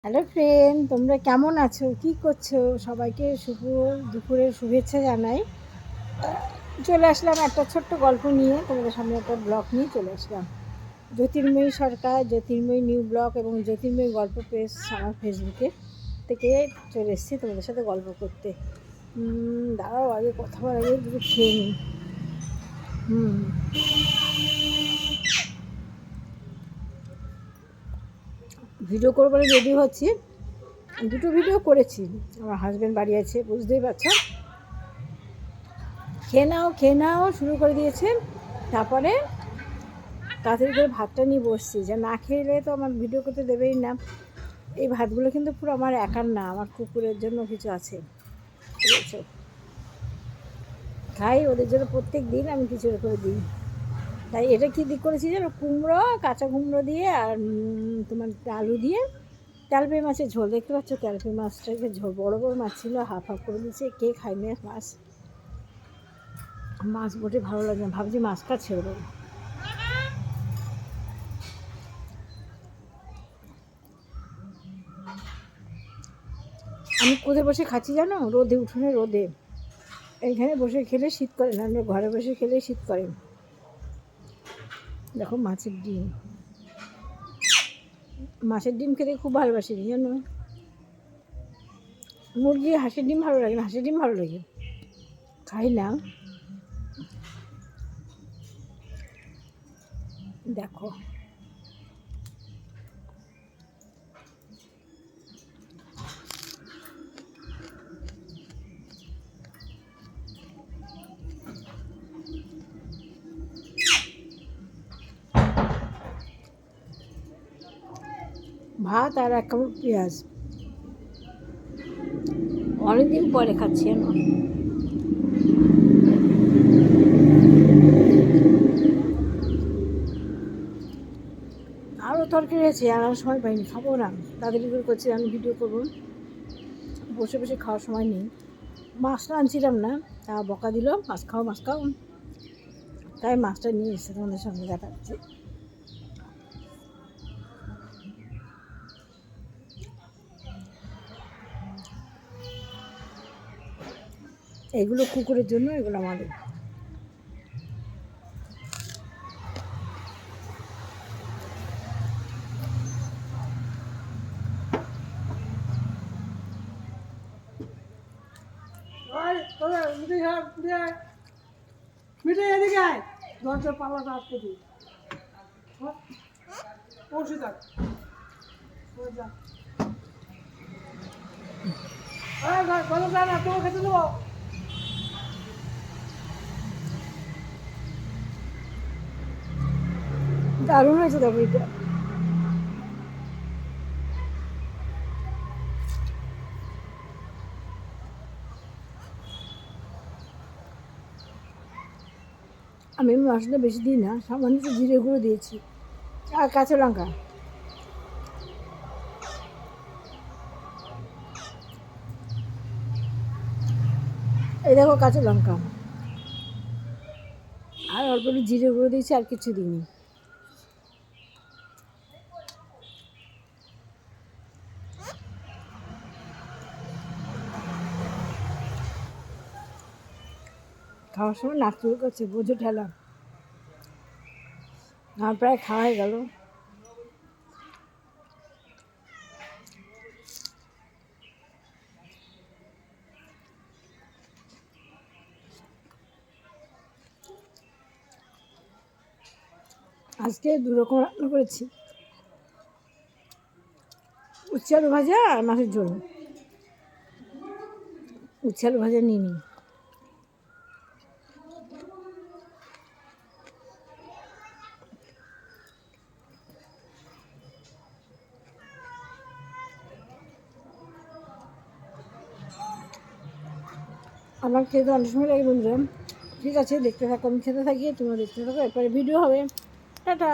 Hello friend, তোমরা কেমন আছো, কি করছো? সবাইকে শুভ দুপুরের শুভেচ্ছা জানাই। চলে আসলাম একটা ছোট্ট গল্প নিয়ে, তোমাদের সামনে একটা ব্লগ নিয়ে চলে আসলাম। জ্যোতির্ময়ী সরকার, জ্যোতির্ময়ী নিউ ব্লগ এবং জ্যোতির্ময়ী গল্প পেজ আমার ফেসবুকে থেকে চলে এসেছি তোমাদের সাথে গল্প করতে। দাঁড়াও, আগে কথা বলার আগে দুটো খেয়ে নিই। ভিডিও করবার রেডি হচ্ছি। দুটো ভিডিও করেছি, আমার হাজব্যান্ড বাড়ি আছে, বুঝতেই পারছো। খেয়ে নাও শুরু করে দিয়েছে। তারপরে তাড়াতাড়ি করে ভাতটা নিয়ে বসছি, যে না খেলে তো আমার ভিডিও করতে দেবেই না। এই ভাতগুলো কিন্তু পুরো আমার একার না, আমার কুকুরের জন্য কিছু আছে, ঠিক আছে? খাই ওদের জন্য, প্রত্যেক দিন আমি কিছু করে দিই। তাই এটা কী দিক করেছি যেন, কুমড়ো, কাঁচা কুমড়ো দিয়ে আর তোমার আলু দিয়ে তেলাপিয়া মাছের ঝোল। দেখতে পাচ্ছ তেলাপিয়া মাছটাকে ঝোল, বড় বড় মাছ ছিল, হাফ হাফ করে দিয়েছে। কে খাই না মাছ? মাছ মোটে ভালো লাগে না, ভাবছি মাছটা ছেড়ে দেবো। আমি কোথায় বসে খাচ্ছি জানো? রোদে, উঠোনে রোদে। এইখানে বসে খেলে শীত করে না, আমরা ঘরে বসে খেলে শীত করে। দেখো মাছের ডিম, মাছের ডিম খেতে খুব ভালোবাসি জানো। মুরগি হাঁসের ডিম ভালো লাগে না, হাঁসের ডিম ভালো লাগে, খাই না। দেখো ভাত আর এক কাপ পেঁয়াজ, অনেকদিন পরে খাচ্ছি জানো। আরও তরকারি আছে, আর সময় পাইনি, খাবো না। তাড়াতাড়ি করে করছি, আমি ভিডিও করবো, বসে বসে খাওয়ার সময় নেই। মাছটা আনছিলাম না, তা বকা দিল মাছ খাও মাছ খাও, তাই মাছটা নিয়ে এসেছে তোমাদের সঙ্গে দেখাচ্ছি। এগুলো কুকুরের জন্য, এগুলো আমাদের। মিঠে এদিকে আয়, দরজার পাল্লাটা আটকে দিই। পৌঁছে যাক, খেতে দেবো। দারুণ হয়েছে দেখো এটা। আমি মশলা বেশি দিই না, সামান্য একটু জিরে গুঁড়ো দিয়েছি আর কাঁচা লঙ্কা। এই দেখো কাঁচা লঙ্কা, আর অল্প একটু জিরে গুঁড়ো দিয়েছি, আর কিছু দিইনি। খাওয়ার সময় নাক চুল করছে, বোঝো ঠেলা। আমার প্রায় খাওয়া হয়ে গেল। আজকে দুরকম রান্না করেছি, উচ্ছে আলু ভাজা আর মাছের ঝোল। উচ্ছে আলু ভাজা নিয়ে নিই। আমার খেতে অনেক সময় লাগে বন্ধুরা। ঠিক আছে, দেখতে থাকো, আমি খেতে থাকি, তোমরা দেখতে থাকো, এরপরে ভিডিও হবে। টাটা।